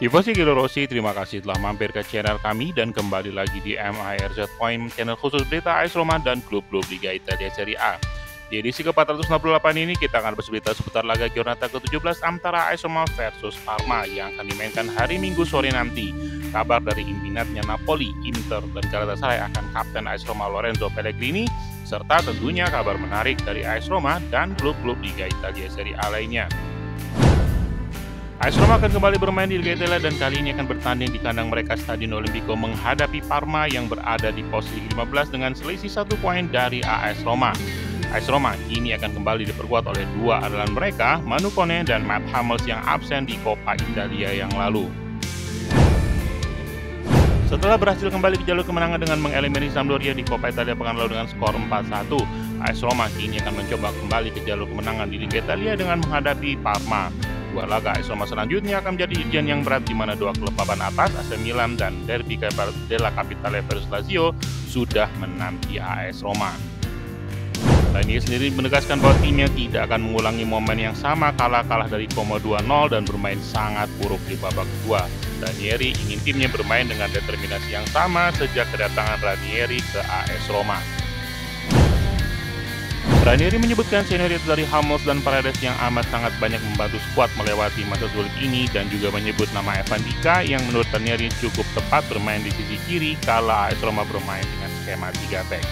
Tifosi Rossi, terima kasih telah mampir ke channel kami dan kembali lagi di MIRZ Point, channel khusus berita AS Roma dan klub-klub Liga Italia Serie A. Di edisi ke-468 ini kita akan bercerita seputar laga giornata ke-17 antara AS Roma versus Parma yang akan dimainkan hari Minggu sore nanti. Kabar dari impiannya Napoli, Inter, dan Galatasaray akan kapten AS Roma Lorenzo Pellegrini, serta tentunya kabar menarik dari AS Roma dan klub-klub Liga Italia Serie A lainnya. AS Roma akan kembali bermain di Liga Italia dan kali ini akan bertanding di kandang mereka Stadion Olimpico menghadapi Parma yang berada di posisi 15 dengan selisih 1 poin dari AS Roma. AS Roma kini akan kembali diperkuat oleh dua andalan mereka, Manu Kone dan Matt Hummels yang absen di Coppa Italia yang lalu. Setelah berhasil kembali ke jalur kemenangan dengan mengeliminasi Sampdoria di Coppa Italia pekan lalu dengan skor 4-1, AS Roma kini akan mencoba kembali ke jalur kemenangan di Liga Italia dengan menghadapi Parma. Dua laga AS Roma selanjutnya akan menjadi ujian yang berat di mana dua klub papan atas AC Milan dan Derby della Capitale versus Lazio sudah menanti AS Roma. Ranieri sendiri menegaskan bahwa timnya tidak akan mengulangi momen yang sama kalah dari Como 2-0 dan bermain sangat buruk di babak kedua. Ranieri ingin timnya bermain dengan determinasi yang sama sejak kedatangan Ranieri ke AS Roma. Ranieri menyebutkan senioritas dari Hummels dan Paredes yang amat sangat banyak membantu skuad melewati masa sulit ini dan juga menyebut nama Evan Dika yang menurut Ranieri cukup tepat bermain di sisi kiri kala AS Roma bermain dengan skema 3 back.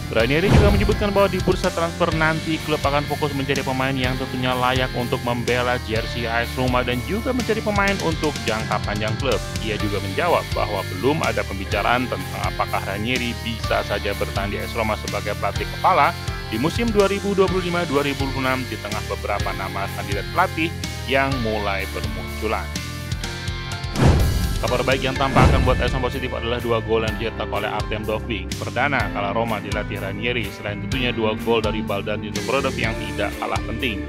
Ranieri juga menyebutkan bahwa di bursa transfer nanti klub akan fokus mencari pemain yang tentunya layak untuk membela jersey AS Roma dan juga mencari pemain untuk jangka panjang klub. Ia juga menjawab bahwa belum ada pembicaraan tentang apakah Ranieri bisa saja bertahan di AS Roma sebagai pelatih kepala di musim 2025-2026 di tengah beberapa nama kandidat pelatih yang mulai bermunculan. Kabar baik yang tampak akan buat AS Roma positif adalah 2 gol yang dicetak oleh Artem Dovbyk. Perdana kala Roma dilatih Ranieri, selain tentunya 2 gol dari Baldani Dimitrov yang tidak kalah penting.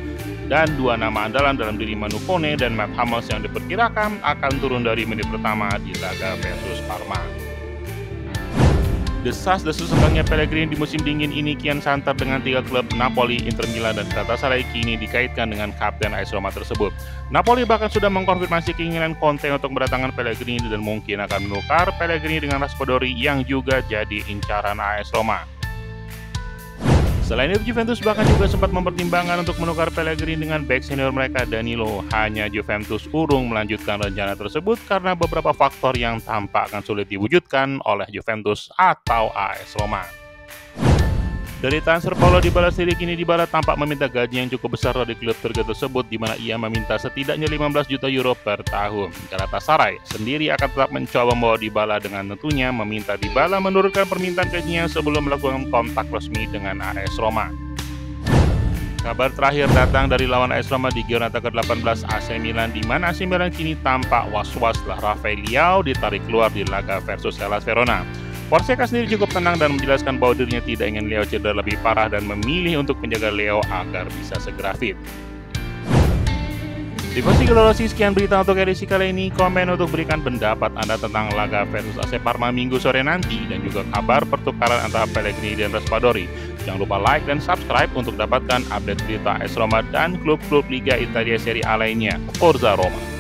Dan 2 nama andalan dalam diri Manu Kone dan Matt Hummels yang diperkirakan akan turun dari menit pertama di laga versus Parma. Desas-desus senggangnya Pellegrini di musim dingin ini kian santer dengan 3 klub Napoli, Inter Milan, dan Galatasaray kini dikaitkan dengan kapten AS Roma tersebut. Napoli bahkan sudah mengkonfirmasi keinginan Conte untuk mendatangkan Pellegrini dan mungkin akan menukar Pellegrini dengan Raspadori yang juga jadi incaran AS Roma. Selain itu, Juventus bahkan juga sempat mempertimbangkan untuk menukar Pellegrini dengan bek senior mereka Danilo. Hanya Juventus urung melanjutkan rencana tersebut karena beberapa faktor yang tampak akan sulit diwujudkan oleh Juventus atau AS Roma. Dari transfer Paulo Dybala sendiri kini Dybala tampak meminta gaji yang cukup besar dari klub Turki tersebut di mana ia meminta setidaknya 15 juta euro per tahun. Galatasaray sendiri akan tetap mencoba membawa Dybala dengan tentunya meminta Dybala menurunkan permintaan gajinya sebelum melakukan kontak resmi dengan AS Roma. Kabar terakhir datang dari lawan AS Roma di giornata ke-18 AC Milan di mana AC Milan kini tampak was-was setelah Rafael Leao ditarik keluar di laga versus Hellas Verona. Fonseca sendiri cukup tenang dan menjelaskan bahwa dirinya tidak ingin Leao cedera lebih parah dan memilih untuk menjaga Leao agar bisa segera fit. Tifosi Rossi, sekian berita untuk edisi kali ini. Komen untuk berikan pendapat Anda tentang laga versus AC Parma Minggu sore nanti dan juga kabar pertukaran antara Pellegrini dan Raspadori. Jangan lupa like dan subscribe untuk dapatkan update berita AS Roma dan klub-klub Liga Italia Serie A lainnya. Forza Roma!